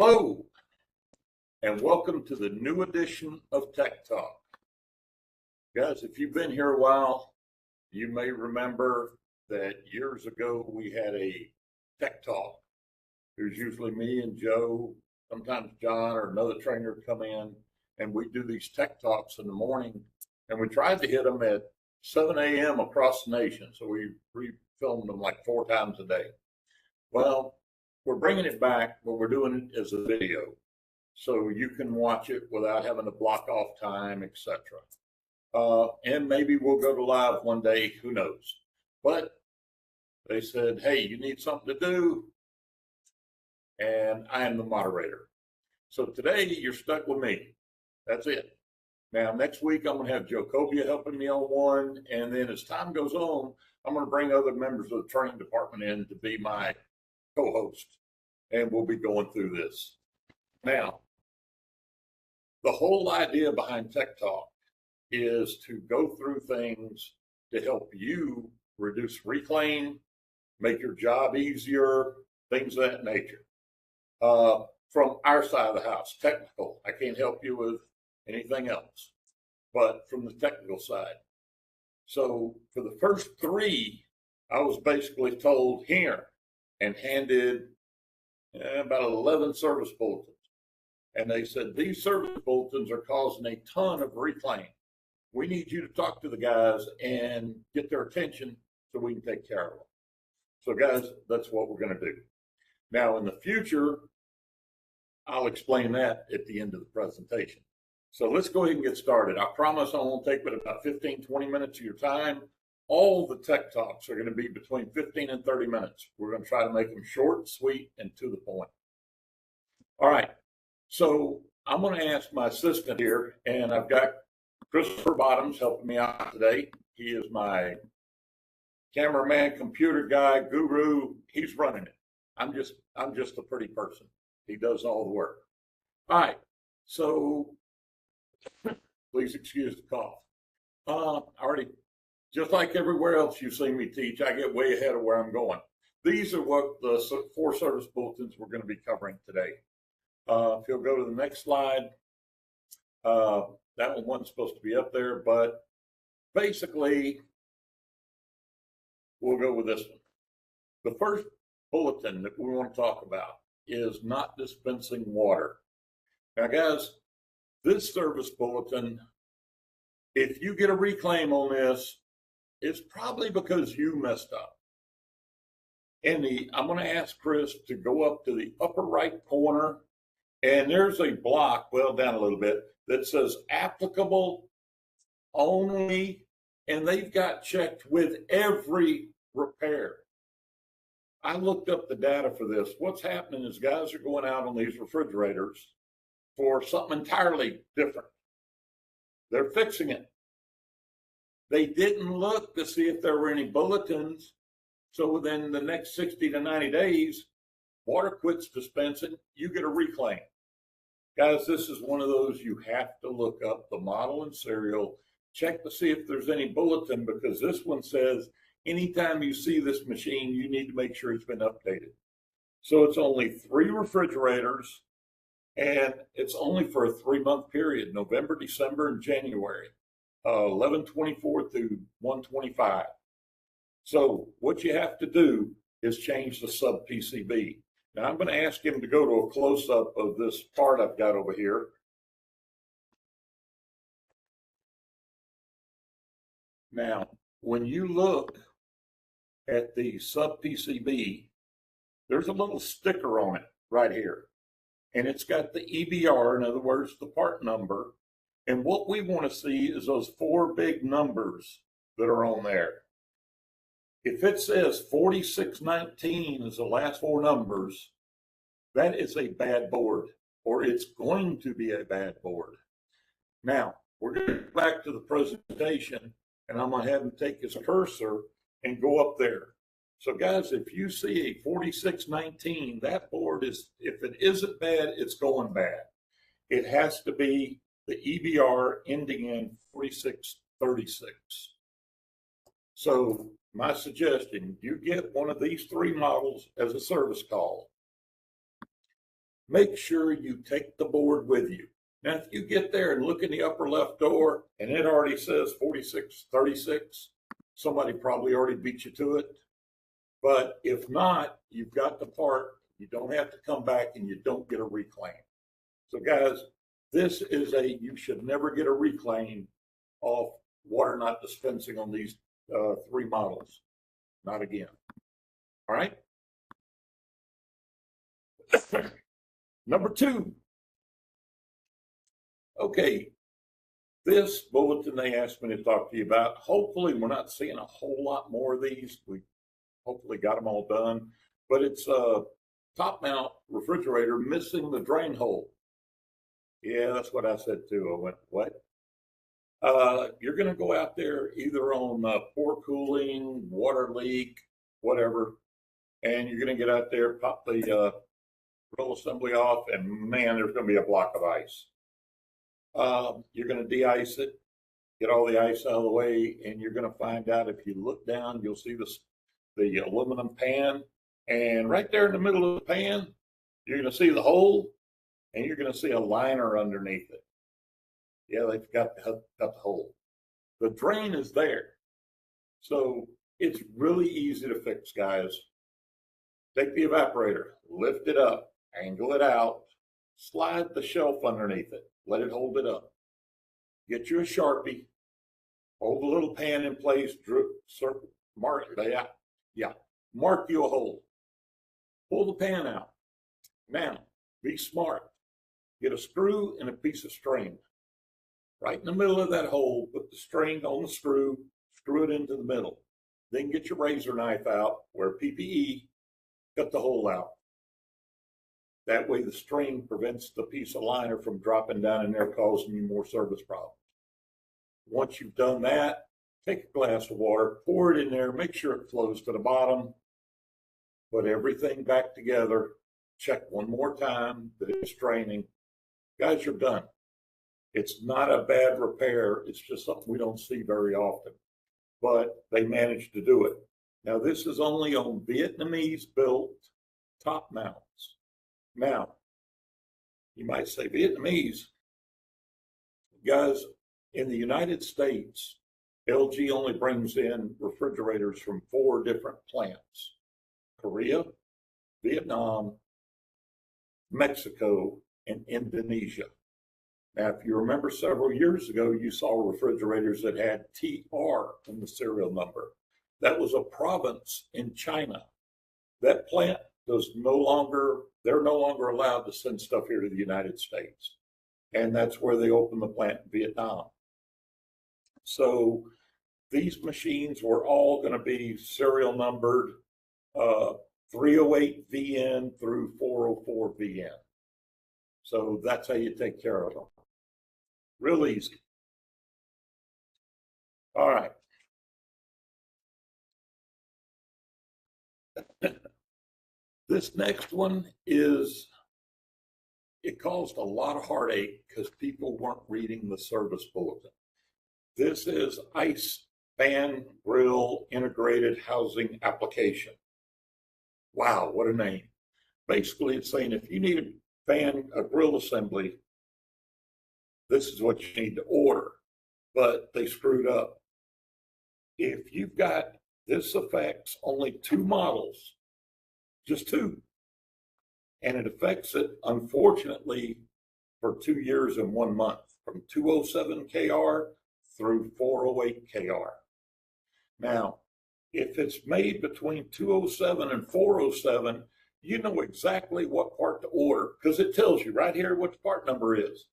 Hello, and welcome to the new edition of Tech Talk. Guys, if you've been here a while, you may remember that years ago we had a Tech Talk. There's usually me and Joe, sometimes John or another trainer come in, and we do these Tech Talks in the morning, and we tried to hit them at 7 a.m. across the nation, so we re-filmed them like 4 times a day. Well, we're bringing it back, but we're doing it as a video, so you can watch it without having to block off time, etc. And maybe we'll go to live one day, who knows. But they said, hey, you need something to do, and I am the moderator. So today you're stuck with me. That's it. Now, next week I'm going to have Jocobia helping me on one, and then as time goes on, I'm going to bring other members of the training department in to be my co-host, and we'll be going through this. Now, the whole idea behind Tech Talk is to go through things to help you reduce reclaim, make your job easier, things of that nature. From our side of the house, technical, I can't help you with anything else, but from the technical side. So for the first 3, I was basically told here and handed about 11 service bulletins. And they said, these service bulletins are causing a ton of reclaim. We need you to talk to the guys and get their attention so we can take care of them. So guys, that's what we're going to do. Now in the future, I'll explain that at the end of the presentation. So let's go ahead and get started. I promise I won't take but about 15, 20 minutes of your time. All the Tech Talks are going to be between 15 and 30 minutes. We're going to try to make them short, sweet, and to the point. All right. So I'm going to ask my assistant here, and I've got Christopher Bottoms helping me out today. He is my cameraman, computer guy, guru. He's running it. I'm just a pretty person. He does all the work. All right. So please excuse the cough. Just like everywhere else you've seen me teach, I get way ahead of where I'm going. These are what the 4 service bulletins we're going to be covering today. If you'll go to the next slide, that one wasn't supposed to be up there, but basically, we'll go with this one. The first bulletin that we want to talk about is not dispensing water. Now, guys, this service bulletin, if you get a reclaim on this, it's probably because you messed up. I'm going to ask Chris to go up to the upper right corner, and there's a block, well, down a little bit, that says applicable only, and they've got checked with every repair. I looked up the data for this. What's happening is guys are going out on these refrigerators for something entirely different. They're fixing it. They didn't look to see if there were any bulletins. So within the next 60 to 90 days, water quits dispensing, you get a reclaim. Guys, this is one of those you have to look up the model and serial, check to see if there's any bulletin, because this one says anytime you see this machine, you need to make sure it's been updated. So it's only 3 refrigerators, and it's only for a 3-month period, November, December, and January, 11/24 through 1/25. So what you have to do is change the sub PCB. Now I'm going to ask him to go to a close-up of this part I've got over here. Now, when you look at the sub PCB, there's a little sticker on it right here. And it's got the EBR, in other words, the part number. And what we want to see is those 4 big numbers that are on there. If it says 4619 is the last 4 numbers, that is a bad board, or it's going to be a bad board. Now, we're going to go back to the presentation, and I'm going to have him take his cursor and go up there. So guys, if you see a 4619, that board is, if it isn't bad, it's going bad. It has to be the EBR ending in 4636. So my suggestion, you get one of these 3 models as a service call. make sure you take the board with you. Now, if you get there and look in the upper left door and it already says 4636, somebody probably already beat you to it. But if not, you've got the part. You don't have to come back and you don't get a reclaim. So guys, this is you should never get a reclaim off water not dispensing on these 3 models. Not again. All right. Number 2. Okay, this bulletin they asked me to talk to you about. Hopefully, we're not seeing a whole lot more of these. We hopefully got them all done. But it's a top mount refrigerator missing the drain hole. Yeah, that's what I said too. I went, what? You're going to go out there either on poor cooling, water leak, whatever, and you're going to get out there, pop the grill assembly off, and man, there's going to be a block of ice. You're going to de-ice it, get all the ice out of the way, and you're going to find out, if you look down, you'll see the aluminum pan, and right there in the middle of the pan, you're going to see the hole, and you're going to see a liner underneath it. Yeah, they've got the hole. The drain is there. So it's really easy to fix, guys. Take the evaporator, lift it up, angle it out, slide the shelf underneath it, let it hold it up. Get you a Sharpie, hold the little pan in place, mark you a hole. Pull the pan out. Now, be smart. Get a screw and a piece of string. Right in the middle of that hole, put the string on the screw, screw it into the middle. Then get your razor knife out, wear PPE, cut the hole out. That way the string prevents the piece of liner from dropping down in there, causing you more service problems. Once you've done that, take a glass of water, pour it in there, make sure it flows to the bottom, put everything back together, check one more time that it's draining. Guys, you're done. It's not a bad repair. It's just something we don't see very often, but they managed to do it. Now, this is only on Vietnamese built top mounts. Now, you might say Vietnamese. Guys, in the United States, LG only brings in refrigerators from 4 different plants: Korea, Vietnam, Mexico, and Indonesia. Now, if you remember several years ago, you saw refrigerators that had TR in the serial number. That was a province in China. That plant they're no longer allowed to send stuff here to the United States. And that's where they opened the plant in Vietnam. So these machines were all going to be serial numbered 308 VN through 404 VN. So that's how you take care of them. Real easy. All right. This next one it caused a lot of heartache because people weren't reading the service bulletin. This is Ice Fan Grill Integrated Housing Application. Wow, what a name. Basically, it's saying if you need a grill assembly, this is what you need to order, but they screwed up. If you've got, this affects only 2 models, just 2, and it affects it, unfortunately, for 2 years and 1 month, from 207 KR through 408 KR. Now, if it's made between 207 and 407, you know exactly what part to order because it tells you right here what the part number is.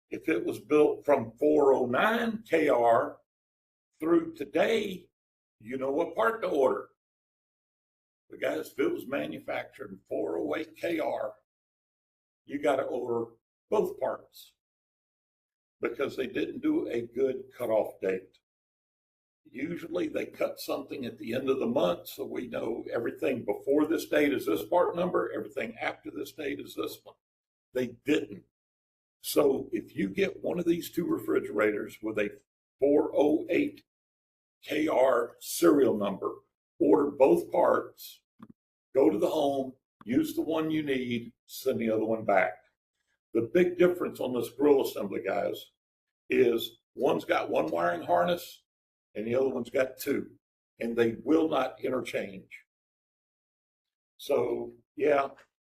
If it was built from 409 KR through today, you know what part to order. But guys, if it was manufactured in 408 KR, you got to order both parts because they didn't do a good cutoff date. Usually they cut something at the end of the month, so we know everything before this date is this part number, everything after this date is this one. They didn't. So if you get one of these 2 refrigerators with a 408 KR serial number, order both parts, go to the home, use the one you need, send the other one back. The big difference on this grill assembly, guys, is one's got one wiring harness and the other one's got two, and they will not interchange. So yeah,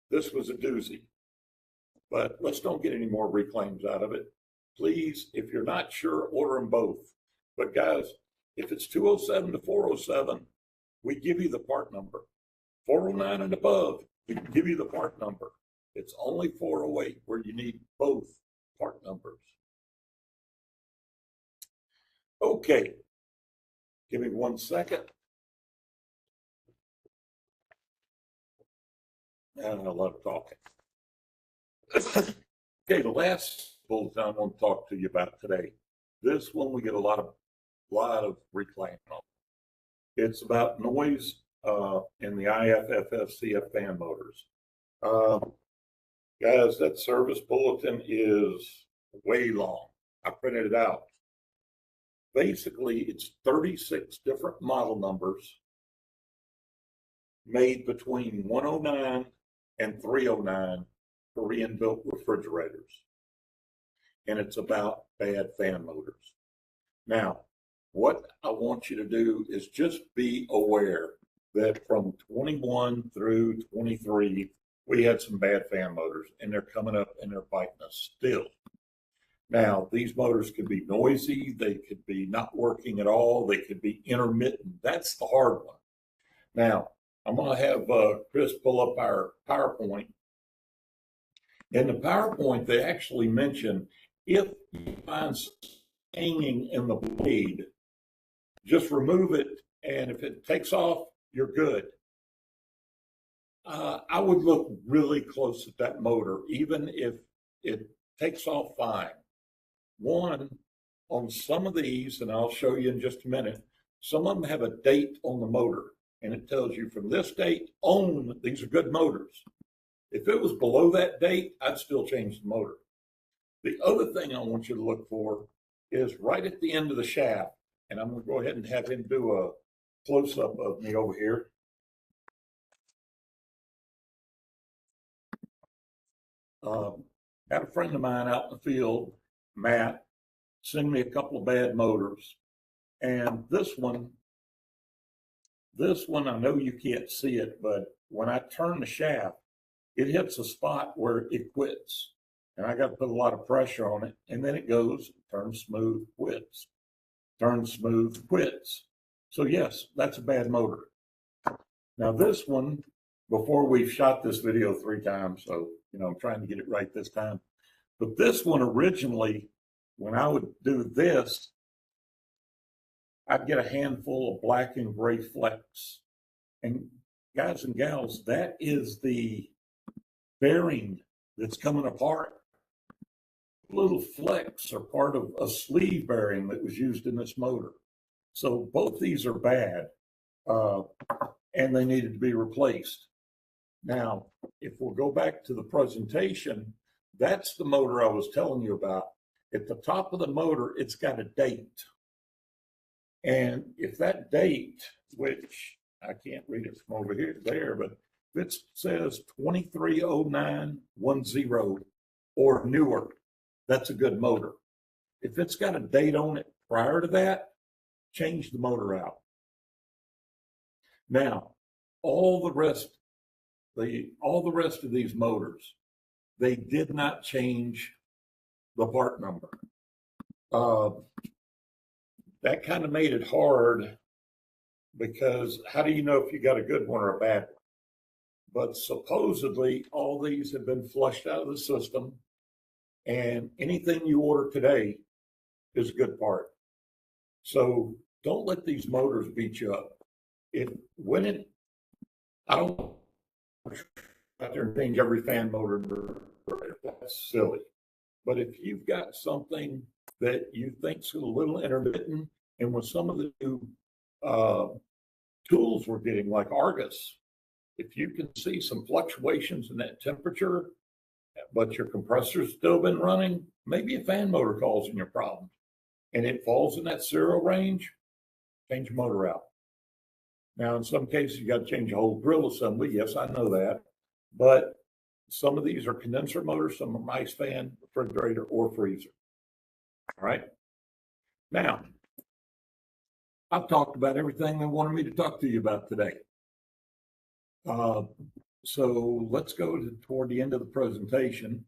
this was a doozy, but let's don't get any more reclaims out of it. Please, if you're not sure, order them both. But guys, if it's 207 to 407, we give you the part number. 409 and above, we give you the part number. It's only 408 where you need both part numbers. Okay, give me 1 second. And I love talking. Okay, the last bulletin I want to talk to you about today. This one we get a lot of reclaim on. It's about noise in the IFFF-CF fan motors. Guys, that service bulletin is way long. I printed it out. Basically, it's 36 different model numbers made between 109 and 309 Korean-built refrigerators. And it's about bad fan motors. Now, what I want you to do is just be aware that from 21 through 23, we had some bad fan motors, and they're coming up and they're biting us still. Now, these motors could be noisy, they could be not working at all, they could be intermittent. That's the hard one. Now, I'm going to have Chris pull up our PowerPoint. In the PowerPoint, they actually mention if you find hanging in the blade, just remove it, and if it takes off, you're good. I would look really close at that motor, even if it takes off fine. One, on some of these, and I'll show you in just a minute, some of them have a date on the motor, and it tells you from this date on, these are good motors. If it was below that date, I'd still change the motor. The other thing I want you to look for is right at the end of the shaft, and I'm going to go ahead and have him do a close-up of me over here. Had a friend of mine out in the field, Matt, send me a couple of bad motors. And this one, I know you can't see it, but when I turn the shaft, it hits a spot where it quits. And I got to put a lot of pressure on it. And then it goes, turns smooth, quits. Turns smooth, quits. So yes, that's a bad motor. Now this one, before we've shot this video 3 times, so, I'm trying to get it right this time. But this one originally, when I would do this, I'd get a handful of black and gray flecks. And guys and gals, that is the bearing that's coming apart. Little flecks are part of a sleeve bearing that was used in this motor. So both these are bad, and they needed to be replaced. Now, if we'll go back to the presentation, that's the motor I was telling you about. At the top of the motor, it's got a date. And if that date, which I can't read it from over here to there, but if it says 230910 or newer, that's a good motor. If it's got a date on it prior to that, change the motor out. Now, all the rest of these motors, they did not change the part number. That kind of made it hard, because how do you know if you got a good one or a bad one? But supposedly all these have been flushed out of the system, and anything you order today is a good part. So don't let these motors beat you up. I don't out there and change every fan motor. That's silly. But if you've got something that you think's a little intermittent, and with some of the new tools we're getting, like Argus, if you can see some fluctuations in that temperature, but your compressor's still been running, maybe a fan motor causing your problem, and it falls in that serial range, change your motor out. Now, in some cases, you got to change the whole grill assembly. Yes, I know that. but some of these are condenser motors, some are ice fan, refrigerator, or freezer. All right. Now, I've talked about everything they wanted me to talk to you about today. So let's go toward the end of the presentation.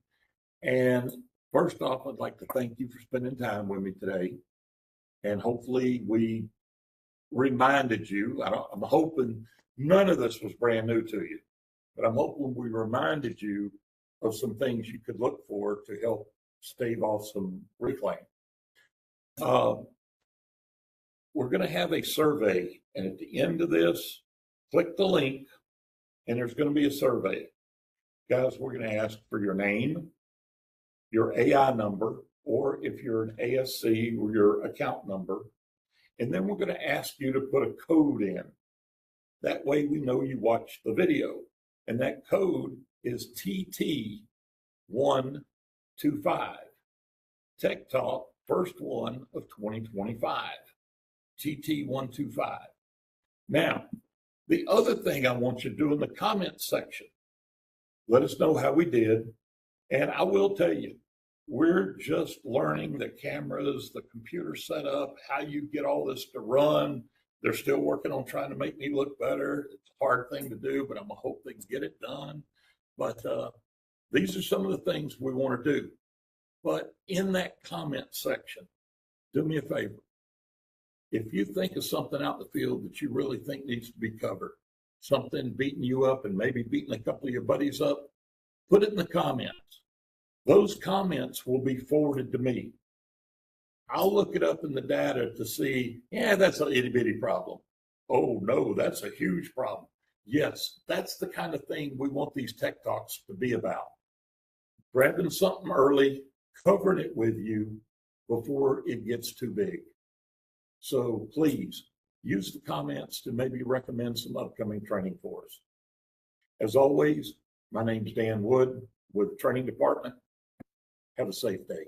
And first off, I'd like to thank you for spending time with me today. And hopefully we reminded you, I'm hoping none of this was brand new to you, but I'm hoping we reminded you of some things you could look for to help stave off some reclaim. We're going to have a survey, and at the end of this, click the link, and there's going to be a survey. Guys, we're going to ask for your name, your AI number, or if you're an ASC, or your account number, and then we're going to ask you to put a code in. That way we know you watched the video, and that code is TT125. Tech Talk, first one of 2025. TT125. Now, the other thing I want you to do in the comments section, let us know how we did. And I will tell you, we're just learning the cameras, the computer setup, how you get all this to run. They're still working on trying to make me look better. It's a hard thing to do, but I'm gonna hope they can get it done. But these are some of the things we want to do. But in that comment section, do me a favor. If you think of something out in the field that you really think needs to be covered, something beating you up and maybe beating a couple of your buddies up, put it in the comments. Those comments will be forwarded to me. I'll look it up in the data to see, yeah, that's an itty bitty problem. Oh no, that's a huge problem. Yes, that's the kind of thing we want these tech talks to be about. Grabbing something early, covering it with you before it gets too big. So please use the comments to maybe recommend some upcoming training for us. As always, my name's Dan Wood with the training department. Have a safe day.